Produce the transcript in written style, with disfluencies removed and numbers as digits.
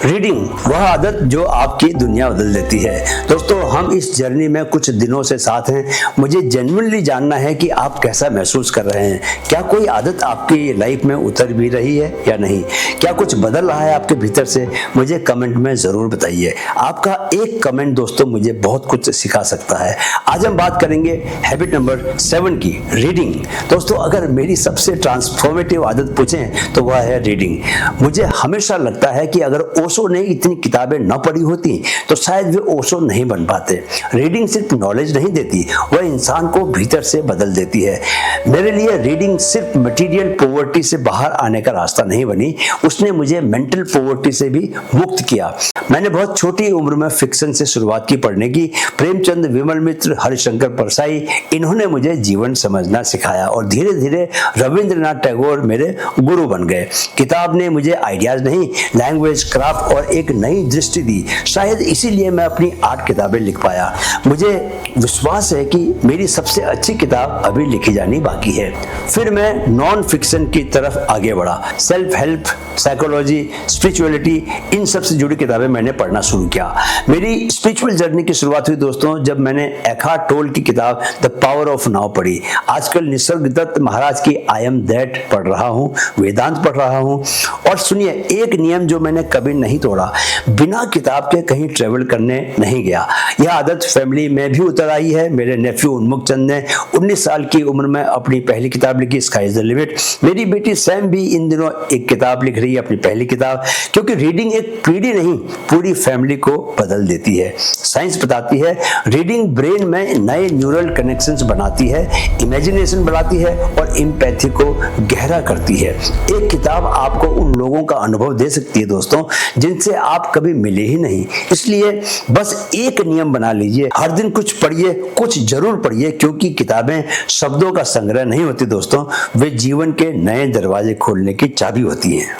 Reading वह आदत जो आपकी दुनिया बदल देती है। दोस्तों, हम इस जर्नी में कुछ दिनों से साथ हैं। मुझे जेन्युइनली जानना है कि आप कैसा महसूस कर रहे हैं। क्या कोई आदत आपकी लाइफ में उतर भी रही है या नहीं? क्या कुछ बदल रहा है आपके भीतर से? मुझे कमेंट में जरूर बताइए। आपका एक कमेंट दोस्तों मुझे बहुत कुछ सिखा सकता है। आज हम बात करेंगे हैबिट नंबर 7 की, रीडिंग। दोस्तों, अगर मेरी सबसे ट्रांसफॉर्मेटिव आदत पूछें तो वह है रीडिंग। मुझे हमेशा लगता है कि अगर ओशो ने इतनी किताबें न पढ़ी होती तो शायद वे ओशो नहीं बन पाते। रीडिंग सिर्फ नॉलेज नहीं देती, वह इंसान को भीतर से बदल देती है। मेरे लिए रीडिंग सिर्फ मटेरियल पॉवर्टी से बाहर आने का रास्ता नहीं बनी, उसने मुझे मेंटल पॉवर्टी से भी मुक्त किया। मैंने बहुत छोटी उम्र में फिक्शन से शुरुआत की पढ़ने की। प्रेमचंद, विमल मित्र, हरिशंकर परसाई, इन्होंने मुझे जीवन समझना सिखाया और धीरे धीरे रविंद्रनाथ टैगोर मेरे गुरु बन गए। किताब ने मुझे आइडियाज नहीं, लैंग्वेज, क्राफ्ट और एक नई दृष्टि दी। शायद इसीलिए मैं अपनी 8 किताबें लिख पाया। मुझे विश्वास है कि मेरी सबसे अच्छी किताब अभी लिखी जानी बाकी है। फिर मैं नॉन फिक्शन की तरफ आगे बढ़ा। सेल्फ हेल्प, साइकोलॉजी, स्पिरिचुअलिटी, इन सब से जुड़ी किताबें मैंने पढ़ना शुरू किया। मेरी स्पिरिचुअल जर्नी की शुरुआत हुई दोस्तों जब मैंने एखार्ट टोल की किताब द पावर ऑफ नाउ पढ़ी। आजकल निसर्ग दत्त महाराज की आई एम दैट पढ़ रहा हूँ, वेदांत पढ़ रहा हूँ। और सुनिए, एक नियम जो मैंने कभी नहीं तोड़ा, बिना किताब के कहीं ट्रेवल करने नहीं गया। यह आदत फैमिली में भी उतर आई है। मेरे नेफ्यू उन्मुख चंद ने 19 साल की उम्र में अपनी पहली किताब लिखी, स्काई इज द लिमिट। मेरी बेटी सैम भी इन दिनों एक किताब लिख रही है, अपनी पहली किताब। क्योंकि रीडिंग एक पीढ़ी नहीं, पूरी फैमिली को बदल देती है। साइंस बताती है रीडिंग ब्रेन में नए न्यूरल कनेक्शंस बनाती है, इमेजिनेशन बढ़ाती है और एम्पैथी को गहरा करती है। एक किताब आपको उन लोगों का अनुभव दे सकती है दोस्तों जिनसे आप कभी मिले ही नहीं। इसलिए बस एक नियम बना लीजिए, हर दिन कुछ पढ़िए, कुछ जरूर पढ़िए। क्योंकि किताबें शब्दों का संग्रह नहीं होती दोस्तों, वे जीवन के नए दरवाजे खोलने की चाबी होती हैं।